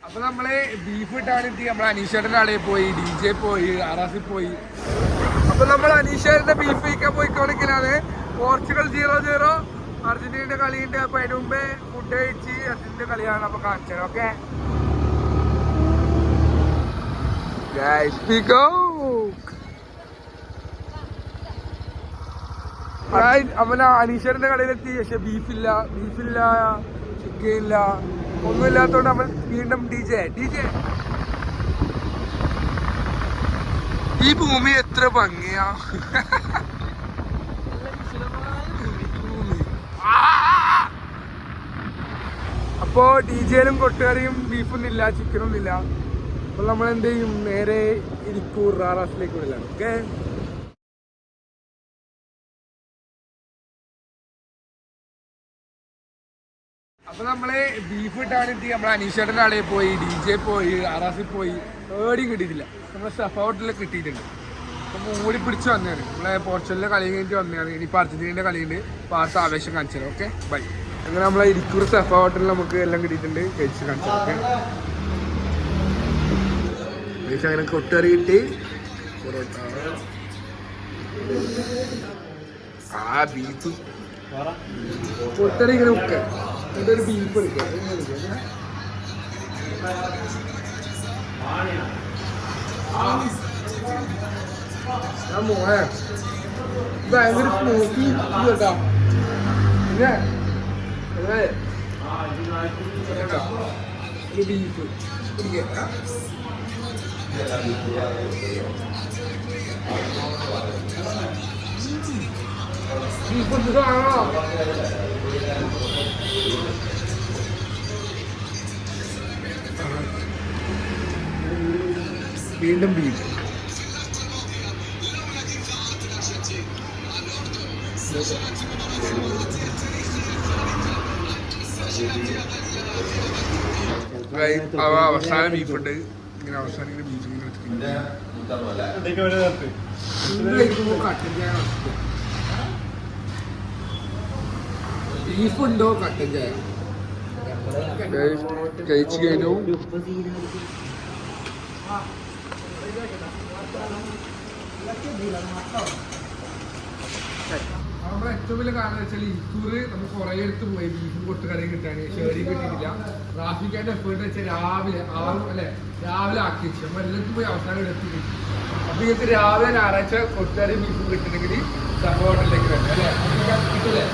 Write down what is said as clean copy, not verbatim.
അപ്പൊ നമ്മള് ബീഫ് ഇട്ടാണെത്തി നമ്മളെ അനീഷേട്ടൻ്റെ ആളെ പോയി DJ പോയി ആറാസിൽ പോയി. അപ്പൊ നമ്മൾ അനീഷേട്ടന്റെ ബീഫ് കഴിക്കാൻ പോയിക്കൊണ്ടിരിക്കലാണ്. പോർച്ചുഗൽ 0-0 അർജന്റീനയുടെ കളിയുണ്ട്. അപ്പൊ അതിന് മുമ്പേ ഫുഡ് കഴിച്ച് അർജന്റീനയുടെ കളിയാണ് അപ്പൊ കാണിച്ചത്. ഓക്കെ അവന അനീഷേട്ടന്റെ കടയിലെത്തി. പക്ഷെ ബീഫില്ല ചിക്കൻ ഇല്ല, ഒന്നുമില്ലാത്തോണ്ട് നമ്മൾ വീണ്ടും DJ. ഈ ഭൂമി എത്ര ഭംഗിയാ. അപ്പോ DJയിലും കൊട്ടുകറിയും ബീഫൊന്നും ഇല്ല, ചിക്കനൊന്നും ഇല്ല. അപ്പൊ നമ്മൾ എന്ത് ചെയ്യും, നേരെ ഇരിക്കൂർ ആറാസിലേക്ക് വിടലാണ്. ഓക്കെ അപ്പൊ നമ്മള് ബീഫ് ഇട്ടാണെത്തി നമ്മളെ അനീഷേട്ടൻ്റെ ആളെ പോയി DJ പോയി ആറാസിൽ പോയി. ഏടിയും കിട്ടിയിട്ടില്ല. നമ്മളെ സഫ ഹോട്ടലിൽ കിട്ടിയിട്ടുണ്ട്. അപ്പൊ മൂടി പിടിച്ച് വന്നതാണ്. നമ്മളെ പോർച്ചുഗലിന്റെ കളി കഴിഞ്ഞിട്ട് വന്നതാണ്. ഇനിയിപ്പോൾ അർജന്റീനയുടെ കളിയുണ്ട്. അപ്പോൾ അടുത്ത ആവേശം കാണിച്ചത്. Okay bye. അങ്ങനെ നമ്മളെ ഇരിക്കൂർ സഫ ഹോട്ടലിൽ നമുക്ക് എല്ലാം കിട്ടിയിട്ടുണ്ട്. കഴിച്ച് കാണിച്ചത്. ഓക്കെ അങ്ങനെ കൊട്ടുകറി കിട്ടി, പൊറോട്ട, ബീഫ് കൊട്ടുകറി ഇങ്ങനെ ഉക്ക ഒരു ബീഫ് എടുക്കുക. ഞാൻ മോനെ ഭയങ്കര സ്മോക്കി കേട്ടാ. പിന്നെ ഒരു ബീഫ് പിടിക്കുക. വീണ്ടും ബീഫ്. അവസാനം ബീഫുണ്ട്. ഇങ്ങനെ അവസാനം ബീഫ് ബീഫുണ്ടോ കട്ടൻ ചായ കഴിച്ചു കഴിഞ്ഞു. നമ്മുടെ ഏറ്റവും വലിയ കാരണം വെച്ചാൽ ഇത്തൂർ നമ്മൾ കുറേ എടുത്ത് പോയി ബീഫും കൊട്ടുകറിയും കിട്ടാണ്. ഷേറി കിട്ടിയിട്ടില്ല. ട്രാഫിക്കായിട്ട് എഫേർട്ട് വെച്ചാൽ രാവിലെ ആക്കി വെച്ചു. നമ്മൾ എല്ലാത്തും പോയി അവസാനം എടുത്ത് കിട്ടി. അപ്പൊ ഇങ്ങനത്തെ രാവിലെ ഞായറാഴ്ച കൊട്ടുകറിയും ബീഫും കിട്ടണമെങ്കിൽ സഫ ഹോട്ടലിലേക്ക് വരണം അല്ലേ? കിട്ടില്ലേ?